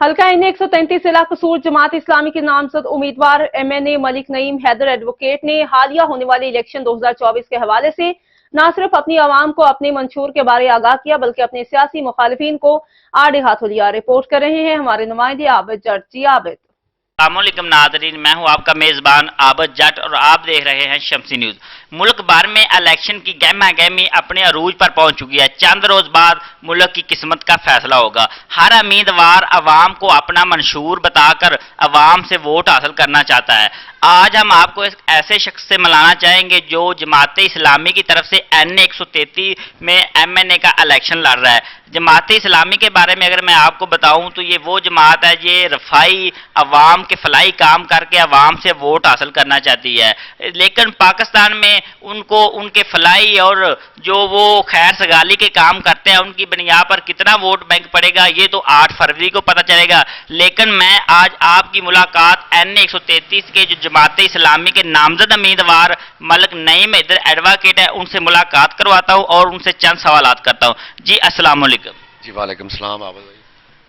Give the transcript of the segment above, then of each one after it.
हल्का एन 133 जिला कसूर जमात इस्लामी के नामजद उम्मीदवार MNA मलिक नईम हैदर एडवोकेट ने हालिया होने वाले इलेक्शन 2024 के हवाले से न सिर्फ अपनी आवाम को अपने मंशूर के बारे आगाह किया बल्कि अपने सियासी मुखालिफिन को आड़े हाथों लिया। रिपोर्ट कर रहे हैं हमारे नुमाइंदे आबिद जट। जी आबिद। अस्सलामुअलैकुम नाज़रीन, मैं हूं आपका मेज़बान आबिद जट और आप देख रहे हैं शम्सी न्यूज़। मुल्क भर में इलेक्शन की गहमा गहमी अपने अरूज पर पहुंच चुकी है। चंद रोज बाद मुल्क की किस्मत का फैसला होगा। हर उम्मीदवार अवाम को अपना मंशूर बताकर अवाम से वोट हासिल करना चाहता है। आज हम आपको एक ऐसे शख्स से मिलाना चाहेंगे जो जमात इस्लामी की तरफ से NA 133 में MNA का इलेक्शन लड़ रहा है। जमात इस्लामी के बारे में अगर मैं आपको बताऊं तो ये वो जमात है ये रफाई अवाम के फलाई काम करके अवाम से वोट हासिल करना चाहती है, लेकिन पाकिस्तान में उनको उनके फलाई और जो वो खैर सगाली के काम करते हैं उनकी बुनियाद पर कितना वोट बैंक पड़ेगा ये तो 8 फरवरी को पता चलेगा। लेकिन मैं आज आपकी मुलाकात NA 133 के जो जमात इस्लामी के नामजद उम्मीदवार मलिक नईम हैदर एडवोकेट है उनसे मुलाकात करवाता हूँ और उनसे चंद सवालात करता हूँ। जी अस्सलाम वालेकुम। जी वालेकुम सलाम। आप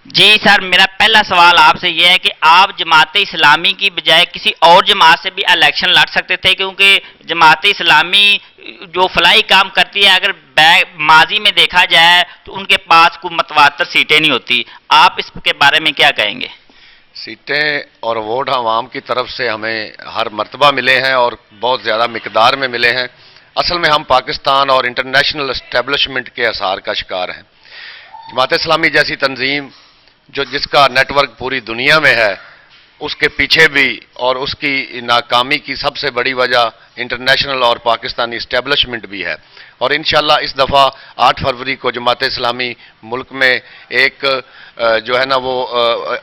जी सर, मेरा पहला सवाल आपसे यह है कि आप जमात इस्लामी की बजाय किसी और जमात से भी इलेक्शन लड़ सकते थे, क्योंकि जमात इस्लामी जो फलाई काम करती है अगर माजी में देखा जाए तो उनके पास कोई मतवातर सीटें नहीं होती। आप इसके बारे में क्या कहेंगे? सीटें और वोट आवाम की तरफ से हमें हर मर्तबा मिले हैं और बहुत ज़्यादा मिकदार में मिले हैं। असल में हम पाकिस्तान और इंटरनेशनल एस्टेब्लिशमेंट के आसार का शिकार हैं। जमात इस्लामी जैसी तंजीम जो जिसका नेटवर्क पूरी दुनिया में है, उसके पीछे भी और उसकी नाकामी की सबसे बड़ी वजह इंटरनेशनल और पाकिस्तानी इस्टेब्लिशमेंट भी है। और इंशाल्लाह इस दफ़ा 8 फरवरी को जमात इस्लामी मुल्क में एक जो है ना वो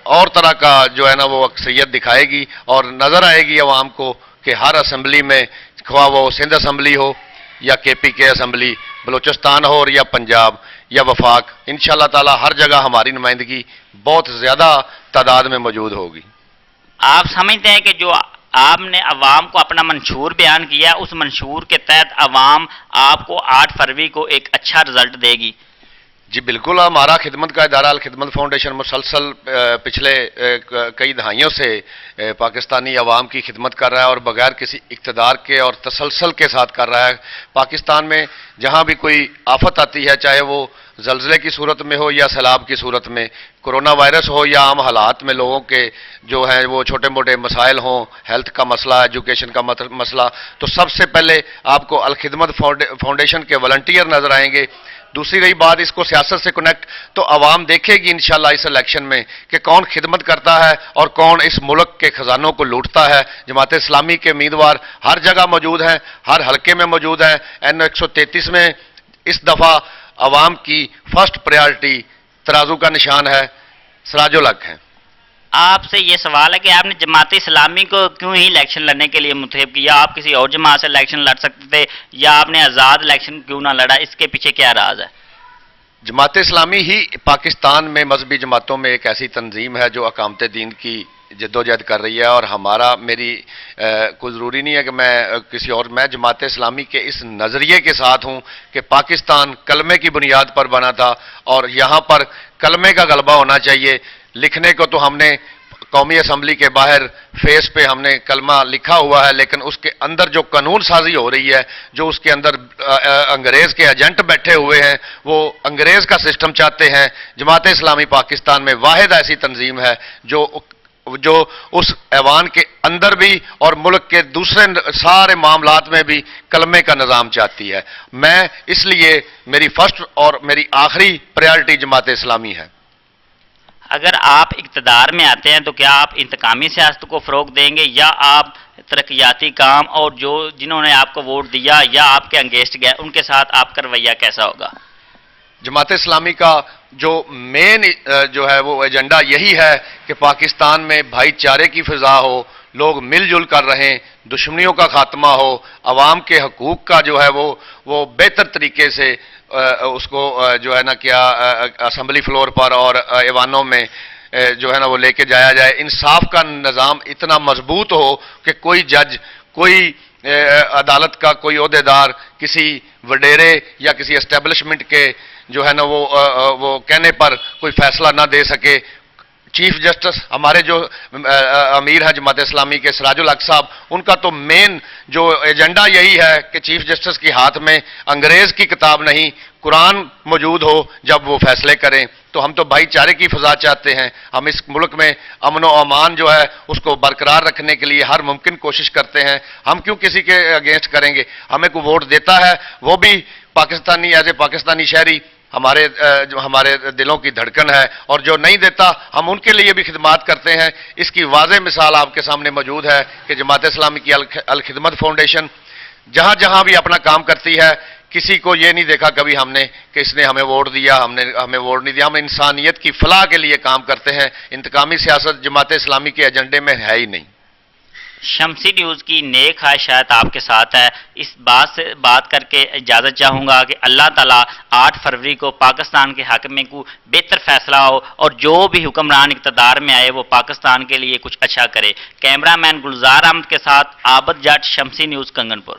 और तरह का जो है ना वो अक्सरियत दिखाएगी और नज़र आएगी अवाम को कि हर असम्बली में, ख्वाह वो सिंध असम्बली हो या KPK असम्बली, बलूचिस्तान हो और या पंजाब या वफाक, इंशाल्लाह ताला हर जगह हमारी नुमाइंदगी बहुत ज़्यादा तादाद में मौजूद होगी। आप समझते हैं कि जो आपने अवाम को अपना मंशूर बयान किया उस मंशूर के तहत अवाम आपको 8 फरवरी को एक अच्छा रिजल्ट देगी? जी बिल्कुल। हमारा खिदमत का इदारा अल खिदमत फाउंडेशन मुसलसल पिछले कई दहाइयों से पाकिस्तानी अवाम की खिदमत कर रहा है और बगैर किसी इक़्तिदार के और तसलसल के साथ कर रहा है। पाकिस्तान में जहाँ भी कोई आफत आती है, चाहे वो ज़लज़ले की सूरत में हो या सैलाब की सूरत में, कोरोना वायरस हो या आम हालात में लोगों के जो हैं वो छोटे मोटे मसाइल हों, हेल्थ का मसला, एजुकेशन का मसला, तो सबसे पहले आपको अल खिदमत फाउंडेशन के वॉलंटियर नज़र आएंगे। दूसरी रही बात इसको सियासत से कनेक्ट, तो आवाम देखेगी इंशाल्लाह इस इलेक्शन में कि कौन खिदमत करता है और कौन इस मुल्क के खजानों को लूटता है। जमात इस्लामी के उम्मीदवार हर जगह मौजूद हैं, हर हलके में मौजूद हैं। NA 133 में इस दफ़ा आवाम की फर्स्ट प्रायोरिटी तराजू का निशान है, सिराजुल हक है। आपसे ये सवाल है कि आपने जमात इस्लामी को क्यों ही इलेक्शन लड़ने के लिए मुतहब किया? आप किसी और जमात से इलेक्शन लड़ सकते थे या आपने आज़ाद इलेक्शन क्यों ना लड़ा? इसके पीछे क्या राज है? जमात इस्लामी ही पाकिस्तान में मजहबी जमातों में एक ऐसी तंजीम है जो अकामत दीन की जद्दोजहद कर रही है। और हमारा मेरी कोई ज़रूरी नहीं है कि मैं किसी और, मैं जमात इस्लामी के इस नज़रिए के साथ हूँ कि पाकिस्तान कलमे की बुनियाद पर बना था और यहाँ पर कलमे का गलबा होना चाहिए। लिखने को तो हमने कौमी असम्बली के बाहर फेस पे हमने कलमा लिखा हुआ है, लेकिन उसके अंदर जो कानून साजी हो रही है, जो उसके अंदर अंग्रेज़ के एजेंट बैठे हुए हैं, वो अंग्रेज़ का सिस्टम चाहते हैं। जमात इस्लामी पाकिस्तान में वाहिद ऐसी तंजीम है जो उस ऐवान के अंदर भी और मुल्क के दूसरे सारे मामलात में भी कलमे का निज़ाम चाहती है। मैं इसलिए मेरी फर्स्ट और मेरी आखिरी प्रायोरिटी जमात इस्लामी है। अगर आप इक़्तिदार में आते हैं तो क्या आप इंतकामी सियासत को फ़रोग़ देंगे या आप तरक्याती काम और जो जिन्होंने आपको वोट दिया या आपके अंगेस्ट गए उनके साथ आपका रवैया कैसा होगा? जमात इस्लामी का जो मेन जो है वो एजेंडा यही है कि पाकिस्तान में भाईचारे की फ़िज़ा हो, लोग मिलजुल कर रहें, दुश्मनियों का खात्मा हो, अवाम के हकूक़ का जो है वो बेहतर तरीके से उसको जो है ना क्या असम्बली फ्लोर पर और ऐवानों में जो है ना वो लेके जाया जाए। इंसाफ का निज़ाम इतना मजबूत हो कि कोई जज, कोई अदालत का कोई ओहदेदार किसी वडेरे या किसी एस्टेब्लिशमेंट के जो है ना वो कहने पर कोई फैसला ना दे सके। चीफ जस्टिस हमारे जो अमीर हैं जमात इस्लामी के सिराजुल हक साहब, उनका तो मेन जो एजेंडा यही है कि चीफ जस्टिस के हाथ में अंग्रेज की किताब नहीं कुरान मौजूद हो जब वो फैसले करें। तो हम तो भाईचारे की फ़ज़ा चाहते हैं, हम इस मुल्क में अमन व अमान जो है उसको बरकरार रखने के लिए हर मुमकिन कोशिश करते हैं। हम क्यों किसी के अगेंस्ट करेंगे? हमें कोई वोट देता है वो भी पाकिस्तानी, एज ए पाकिस्तानी शहरी जो हमारे दिलों की धड़कन है, और जो नहीं देता हम उनके लिए भी खिदमत करते हैं। इसकी वाज़ेह मिसाल आपके सामने मौजूद है कि जमात इस्लामी की अल खिदमत फाउंडेशन जहाँ जहाँ भी अपना काम करती है, किसी को ये नहीं देखा कभी हमने कि इसने हमें वोट दिया, हमें वोट नहीं दिया। हम इंसानियत की फलाह के लिए काम करते हैं। इंतकामी सियासत जमात इस्लामी के एजेंडे में है ही नहीं। शम्सी न्यूज़ की नेक ख्वाहिशात आपके साथ है। इस बात से बात करके इजाज़त चाहूँगा कि अल्लाह ताला 8 फरवरी को पाकिस्तान के हक़ में को बेहतर फैसला हो और जो भी हुक्मरान इक़्तिदार में आए वो पाकिस्तान के लिए कुछ अच्छा करे। कैमरामैन गुलजार अहमद के साथ आबद जट, शम्सी न्यूज़, कंगनपुर।